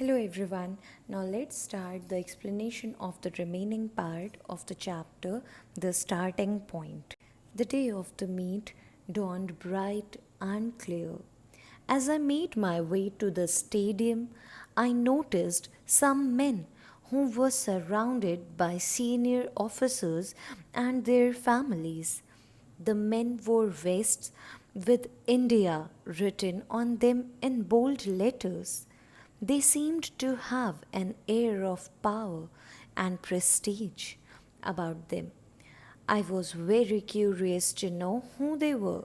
Hello everyone. Now let's start the explanation of the remaining part of the chapter, the starting point. The day of the meet dawned bright and clear. As I made my way to the stadium, I noticed some men who were surrounded by senior officers and their families. The men wore vests with India written on them in bold letters. They seemed to have an air of power and prestige about them. I was very curious to know who they were.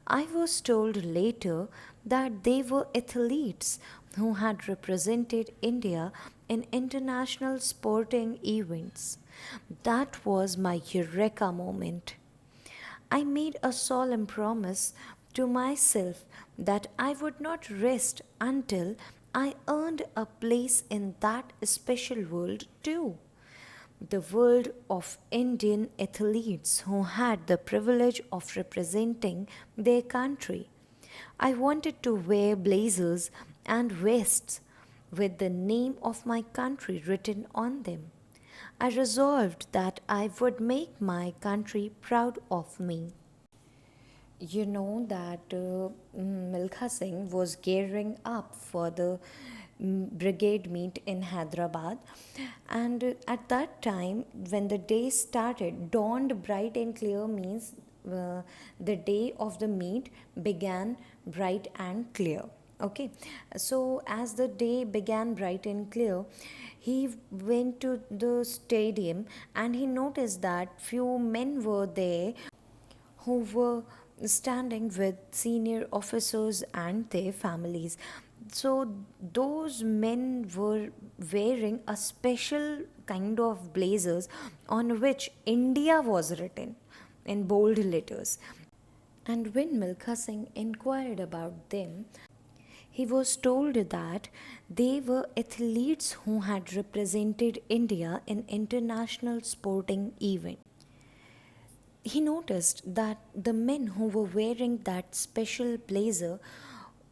I was told later that they were athletes who had represented India in international sporting events. That was my eureka moment. I made a solemn promise to myself that I would not rest until I earned a place in that special world too. The world of Indian athletes who had the privilege of representing their country. I wanted to wear blazers and vests with the name of my country written on them. I resolved that I would make my country proud of me. You know that Milkha Singh was gearing up for the brigade meet in Hyderabad, and at that time, when the day started, dawned bright and clear means the day of the meet began bright and clear. Okay, so as the day began bright and clear, he went to the stadium and he noticed that few men were there who were standing with senior officers and their families. So, those men were wearing a special kind of blazers on which India was written in bold letters. And when Milkha Singh inquired about them, he was told that they were athletes who had represented India in international sporting events. He noticed that the men who were wearing that special blazer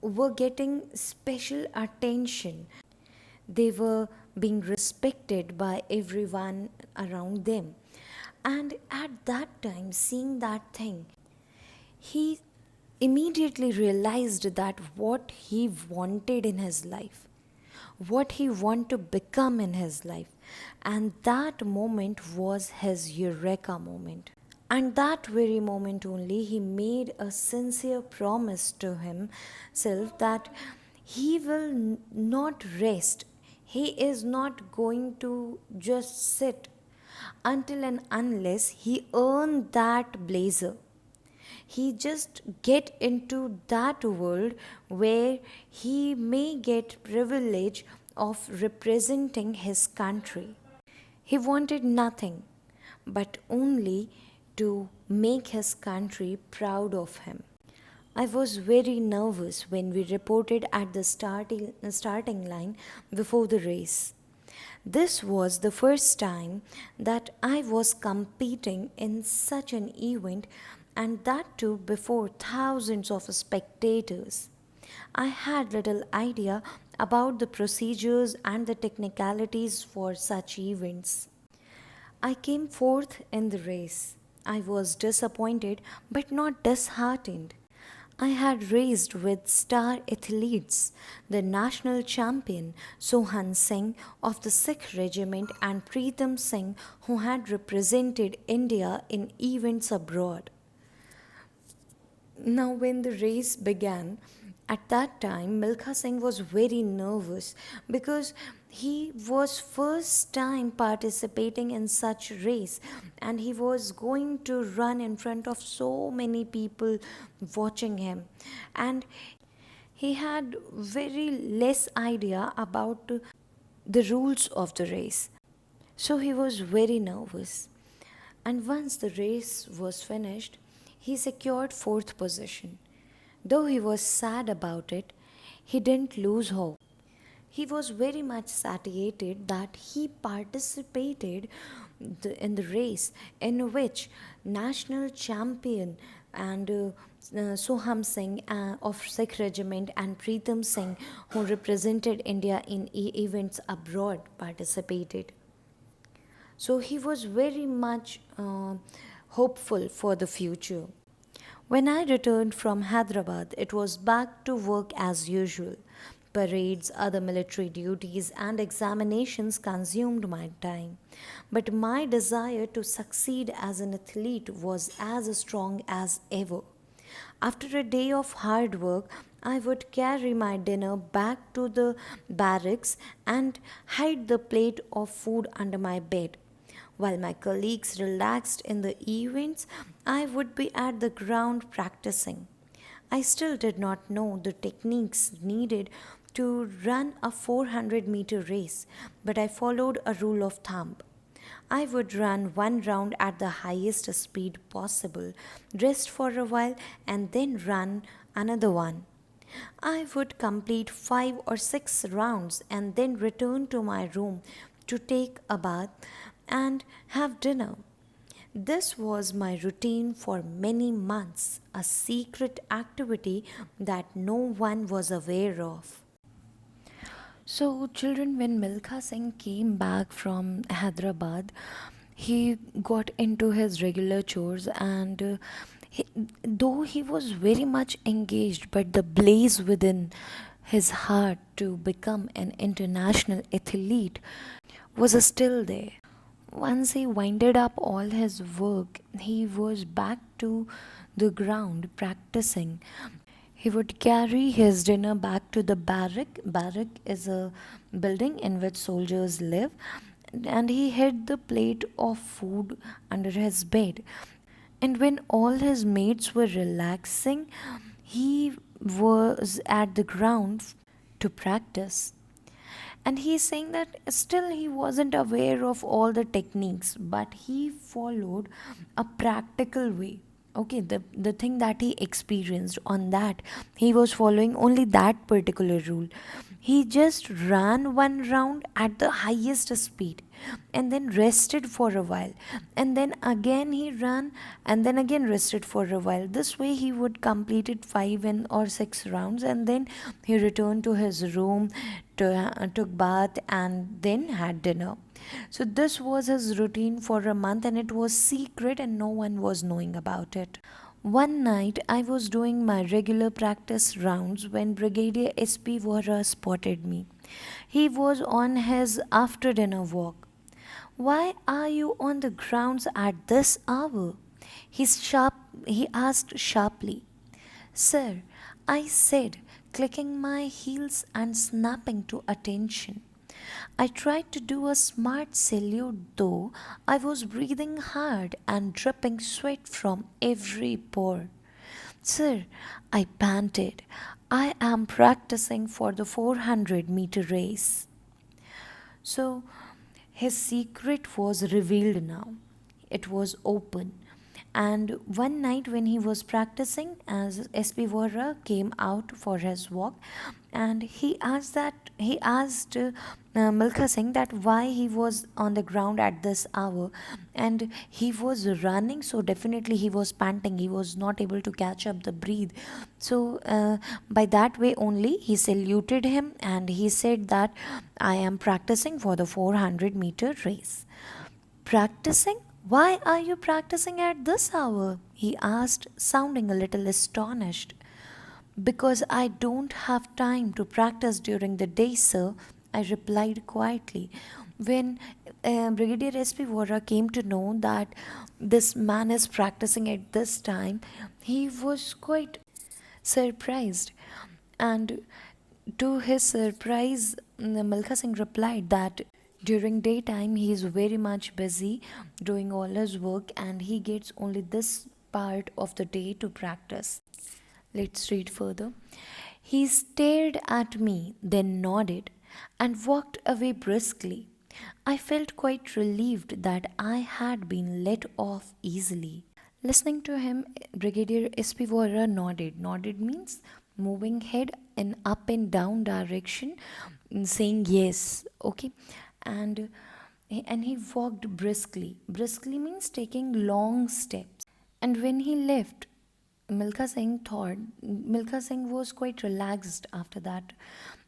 were getting special attention. They were being respected by everyone around them. And at that time, seeing that thing, he immediately realized that what he wanted in his life, what he wanted to become in his life, and that moment was his eureka moment. And that very moment only, he made a sincere promise to himself that he will not rest. He is not going to just sit until and unless he earn that blazer. He just get into that world where he may get privilege of representing his country. He wanted nothing but only to make his country proud of him. I was very nervous when we reported at the starting line before the race. This was the first time that I was competing in such an event, and that too before thousands of spectators. I had little idea about the procedures and the technicalities for such events. I came fourth in the race. I was disappointed but not disheartened. I had raced with star athletes, the national champion Sohan Singh of the Sikh regiment and Preetham Singh, who had represented India in events abroad. Now, when the race began, at that time Milkha Singh was very nervous because he was first time participating in such race, and he was going to run in front of so many people watching him, and he had very less idea about the rules of the race. So he was very nervous. And once the race was finished, he secured fourth position. Though he was sad about it, he didn't lose hope. He was very much satiated that he participated in the race in which national champion and Soham Singh of Sikh Regiment and Preetham Singh, who represented India in events abroad, participated. So he was very much hopeful for the future. When I returned from Hyderabad, it was back to work as usual. Parades, other military duties, and examinations consumed my time. But my desire to succeed as an athlete was as strong as ever. After a day of hard work, I would carry my dinner back to the barracks and hide the plate of food under my bed. While my colleagues relaxed in the events, I would be at the ground practicing. I still did not know the techniques needed to run a 400-meter race, but I followed a rule of thumb. I would run one round at the highest speed possible, rest for a while, and then run another one. I would complete 5 or 6 rounds and then return to my room to take a bath and have dinner. This was my routine for many months, a secret activity that no one was aware of. So, children, when Milkha Singh came back from Hyderabad, he got into his regular chores and though he was very much engaged, but the blaze within his heart to become an international athlete was still there. Once he winded up all his work, he was back to the ground practicing. He would carry his dinner back to the barrack. Barrack is a building in which soldiers live, and he hid the plate of food under his bed. And when all his mates were relaxing, he was at the ground to practice. And he's saying that still he wasn't aware of all the techniques, but he followed a practical way. Okay, the thing that he experienced, on that he was following only that particular rule. He just ran one round at the highest speed and then rested for a while, and then again he ran and then again rested for a while. This way he would complete it 5 or 6 rounds, and then he returned to his room, took bath, and then had dinner. So this was his routine for a month, and it was secret and no one was knowing about it. One night I was doing my regular practice rounds when Brigadier SP Vora spotted me. He was on his after dinner walk. "Why are you on the grounds at this hour?" He asked sharply. "Sir," I said, clicking my heels and snapping to attention. I tried to do a smart salute, though I was breathing hard and dripping sweat from every pore. "Sir," I panted, "I am practicing for the 400-meter race." So his secret was revealed now. It was open. And one night when he was practicing, as SP Vora came out for his walk, and he asked Milkha Singh that why he was on the ground at this hour, and he was running, so definitely he was panting. He was not able to catch up the breath. So by that way only, he saluted him and he said that I am practicing for the 400-meter race. "Practicing? Why are you practicing at this hour?" he asked, sounding a little astonished. "Because I don't have time to practice during the day, sir," I replied quietly. When Brigadier SP Vora came to know that this man is practicing at this time, he was quite surprised. And to his surprise, Milkha Singh replied that during daytime he is very much busy doing all his work and he gets only this part of the day to practice. Let's read further. He stared at me, then nodded and walked away briskly. I felt quite relieved that I had been let off easily. Listening to him, Brigadier SP Vora nodded. Nodded means moving head in up and down direction, saying yes. Okay, and and he walked briskly. Briskly means taking long steps. And when he left, Milkha Singh was quite relaxed after that,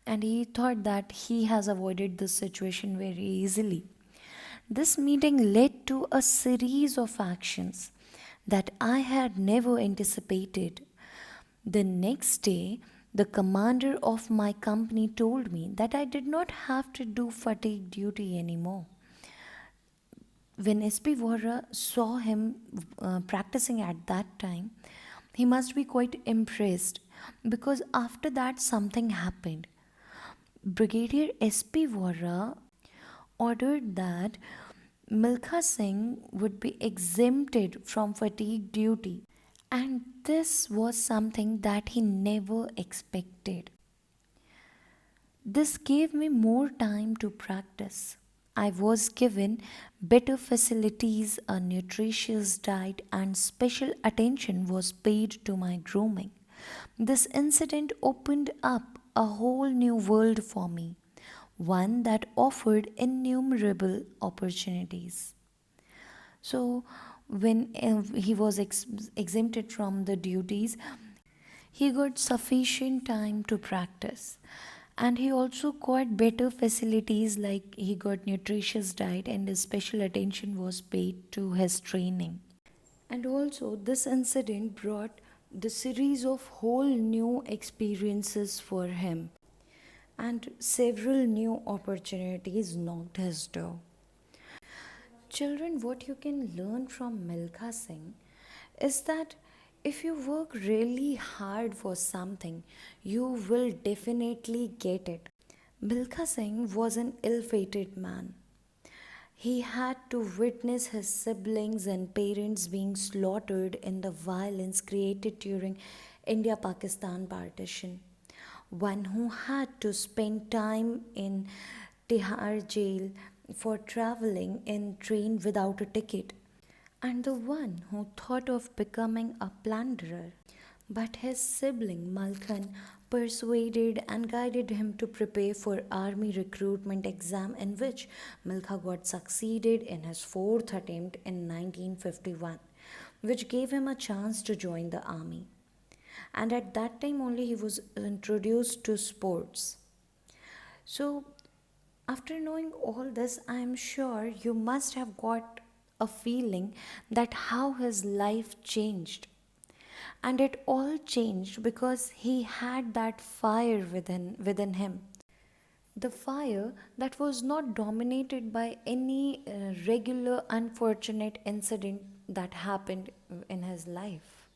and he thought that he has avoided this situation very easily. This meeting led to a series of actions that I had never anticipated. The next day, the commander of my company told me that I did not have to do fatigue duty anymore. When SP Vora saw him practicing at that time, he must be quite impressed because after that something happened. Brigadier SP Vora ordered that Milkha Singh would be exempted from fatigue duty, and this was something that he never expected. This gave me more time to practice. I was given better facilities, a nutritious diet, and special attention was paid to my grooming. This incident opened up a whole new world for me, one that offered innumerable opportunities. So, when he was exempted from the duties, he got sufficient time to practice. And he also got better facilities like he got nutritious diet and his special attention was paid to his training. And also this incident brought the series of whole new experiences for him and several new opportunities knocked his door. Children, what you can learn from Milkha Singh is that if you work really hard for something, you will definitely get it. Milkha Singh was an ill fated man. He had to witness his siblings and parents being slaughtered in the violence created during India Pakistan partition. One who had to spend time in Tihar jail for traveling in train without a ticket, and the one who thought of becoming a plunderer. But his sibling Malkhan persuaded and guided him to prepare for army recruitment exam in which Milkha got succeeded in his fourth attempt in 1951, which gave him a chance to join the army. And at that time only he was introduced to sports. So after knowing all this, I am sure you must have got a feeling that how his life changed. And it all changed because he had that fire within him. The fire that was not dominated by any regular unfortunate incident that happened in his life.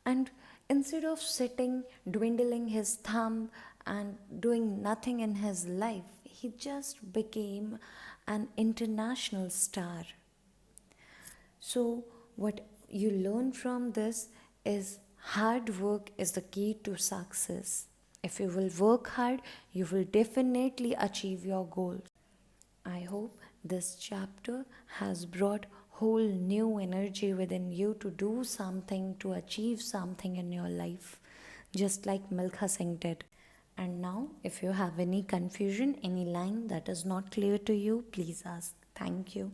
And instead of sitting, dwindling his thumb, and doing nothing in his life, he just became an international star. So, what you learn from this is hard work is the key to success. If you will work hard, you will definitely achieve your goals. I hope this chapter has brought whole new energy within you to do something, to achieve something in your life, just like Milkha Singh did. And now, if you have any confusion, any line that is not clear to you, please ask. Thank you.